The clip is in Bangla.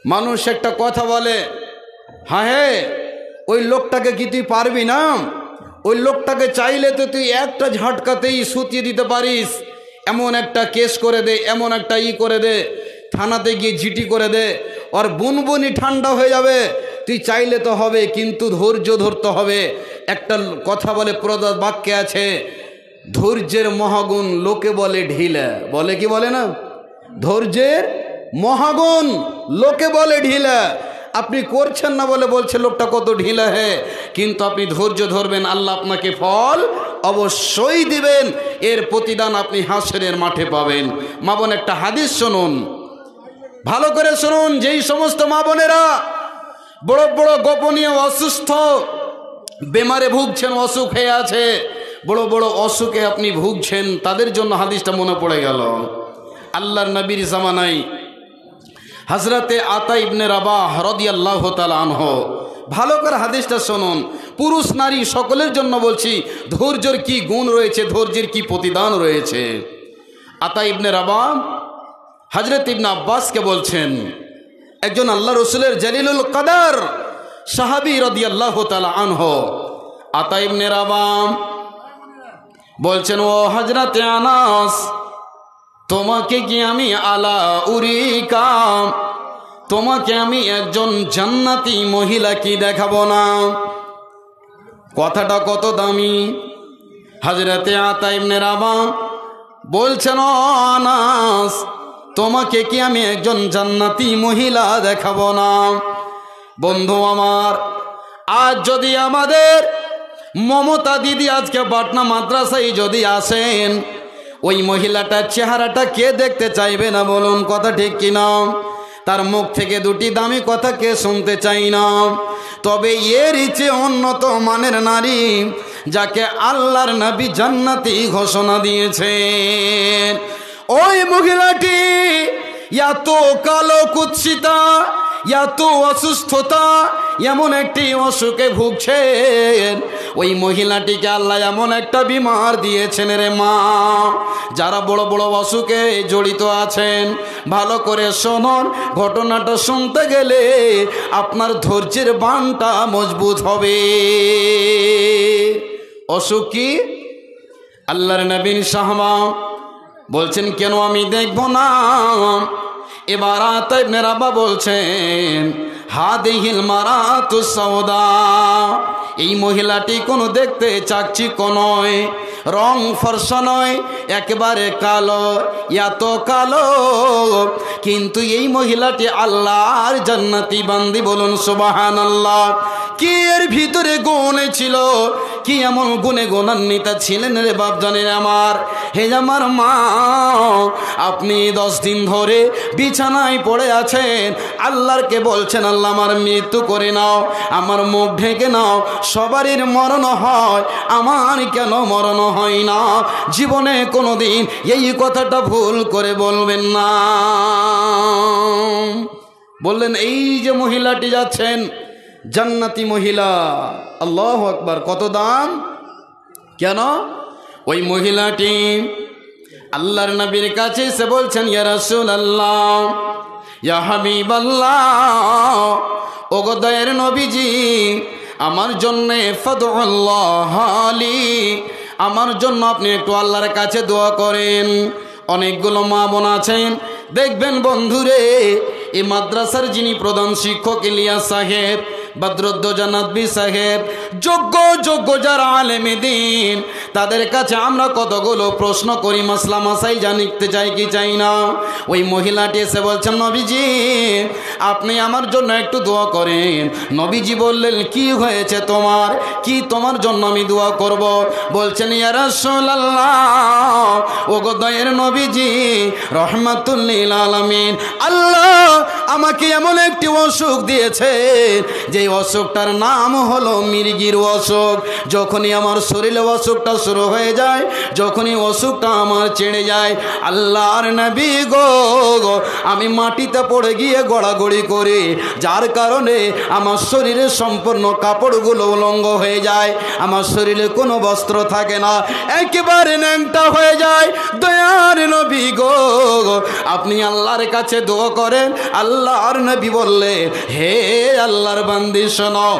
মানুষ একটা কথা বলে, হ্যাঁ হে ওই লোকটাকে কি তুই পারবি না? ওই লোকটাকে চাইলে তো তুই একটা ঝটকাতেই সুতিয়ে দিতে পারিস, এমন একটা কেস করে দে, এমন একটা করে দে, থানাতে গিয়ে জিটি করে দে, ওর বুনবুনি ঠান্ডা হয়ে যাবে। তুই চাইলে তো হবে, কিন্তু ধৈর্য ধরতে হবে। একটা কথা বলে, প্রবাদ বাক্যে আছে, ধৈর্যের মহাগুণ লোকে বলে ঢিলা। বলে কি বলে না? ধৈর্যের মহাগুণ লোকে বলে ঢিলা। আপনি করছেন না বলে বলছে লোকটা কত ঢিলা হে, কিন্তু আপনি ধৈর্য ধরবেন, আল্লাহ আপনাকে ফল অবশ্যই দিবেন। এর প্রতিদান আপনি হাসরের মাঠে পাবেন। মা বোন, একটা হাদিস শুনুন, ভালো করে শুনুন। যেই সমস্ত মা বোনেরা বড় বড় গোপনীয় অসুস্থ বেমারে ভুগছেন, অসুখ হয়ে আছে, বড় বড় অসুখে আপনি ভুগছেন, তাদের জন্য হাদিসটা মনে পড়ে গেল। আল্লাহর নবীর জামানায় হযরতে আতা ইবনে রাবাহ রাদিয়াল্লাহু তাআলা আনহু, ভালো করে হাদিসটা শুনুন। পুরুষ নারী সকলের জন্য বলছি, ধৈর্যের কি গুণ রয়েছে, ধৈর্যের কি প্রতিদান রয়েছে। আতা ইবনে রাবাহ হযরত ইবনে আব্বাসকে বলছেন, একজন আল্লাহ রসুলের জলিলুল কদর সাহাবী রাদিয়াল্লাহু তাআলা আনহু, আতা ইবনে রাবাহ বলছেন, ও হযরতে আনাস, তোমাকে কি আমি আলা উরিকা, তোমাকে আমি একজন জান্নাতি মহিলা কি দেখাবো না? কথাটা কত দামি। হযরতে আতা ইবনে রাবাহ বলছেন, ও আনাস, তোমাকে কি আমি একজন জান্নাতি মহিলা দেখাবো না? বন্ধু আমার, আজ যদি আমাদের মমতা দিদি আজকে পাটনা মাদ্রাসায় যদি আসেন, ওই মহিলাটার চেহারাটা কে দেখতে চাইবে না বলুন? কথা ঠিক কিনা? তার মুখ থেকে দুটি দামি কথা কে শুনতে চাই না? তবে এর চেয়ে উন্নত মানের নারী, যাকে আল্লাহর নবী জান্নাতি ঘোষণা দিয়েছেন, ওই মহিলাটি এত কালো কুৎসিতা, এত অসুস্থতা, এমন একটি অসুখে ভুগছেন, ওই মহিলাটিকে আল্লাহ এমন একটা বিমার দিয়েছেন রে মা। যারা বড় বড় অসুখে জড়িত আছেন, ভালো করে শুনুন, ঘটনাটা শুনতে গেলে আপনার ধৈর্যের বানটা মজবুত হবে। অসুখ কি? আল্লাহর নবীর সাহাবা বলছেন, কেন আমি দেখব না? এবার আতা ইবনে রাবাহ বলছেন, হাদিহিল মারাতু সাওদা, এই মহিলাটি কোনো দেখতে চাকচিক্য নয়, রং ফর্সা নয়, একেবারে কালো, এত কালো, কিন্তু এই মহিলাটি আল্লাহর জান্নাতি বান্দি। বলুন সুবহানাল্লাহ। কি এর ভিতরে গুণ ছিল, কি এমন গুণে গুণান্বিতা ছিলেন রে বাপ জানেন আমার। হে আমার মা, আপনি 10 দিন ধরে বিছানায় পড়ে আছেন, আল্লাহরকে বলছেন, আল্লাহ আমার মৃত্যু করে নাও, আমার মুখ ঢেকে নাও। সবারই মরণ হয়, আমার কেন মরণ হয় না? জীবনে কোনোদিন এই কথাটা ভুল করে বলবেন না। বললেন, এই যে মহিলাটি যাচ্ছেন, জান্নাতি মহিলা, আল্লাহু আকবার, কত দাম! কেন? ওই মহিলাটি আল্লাহর নবীর কাছে এসে বলছেন, ইয়া রাসূলুল্লাহ, ইয়া হাবিবাল্লাহ, ওগো দয়ার নবীজি, আমার জন্য ফাদউল্লাহ আলী, আমার জন্য আপনি একটু আল্লাহর কাছে দোয়া করেন। অনেকগুলো মা বোন আছেন, দেখবেন বন্ধুরে, এই মাদ্রাসার যিনি প্রধান শিক্ষক ইলিয়াস সাহেব, বদরুদ্দোজা নদভী সাহেব, যোগ্য যারা আলেমে দ্বীন, তাদের কাছে আমরা কতগুলো প্রশ্ন করি, মাসলা মাসাইল জানতে চাই কি চাই না। ওই মহিলাটি এসে বলছেন, নবীজি আপনি আমার জন্য একটু দোয়া করেন। নবীজি বললেন, কি হয়েছে তোমার? কি তোমার জন্য আমি দোয়া করব? বলছেন, ইয়া রাসূলুল্লাহ, ওগো দয়ার নবীজি, রহমাতুল লিল আলামিন, আল্লাহ আমাকে এমন একটি অসুখ দিয়েছে, যে অসুখটার নাম হলো মির্গির অসুখ। যখনই আমার শরীরে অসুখটা শুরু হয়ে যায়, যখনই অসুখটা আমার ছেড়ে যায়, আল্লাহর নবী গো, আমি মাটিতে পড়ে গিয়ে গড়াগড়ি করি, যার কারণে আমার শরীরে সম্পূর্ণ কাপড়গুলো উলঙ্গ হয়ে যায়, আমার শরীরে কোনো বস্ত্র থাকে না, একেবারে ন্যাংটা হয়ে যায়। দয়ার নবী গো, আপনি আল্লাহর কাছে দোয়া করেন, আল্লাহ আল্লাহর নবী বললে, হে আল্লাহর বান্দি শোনো,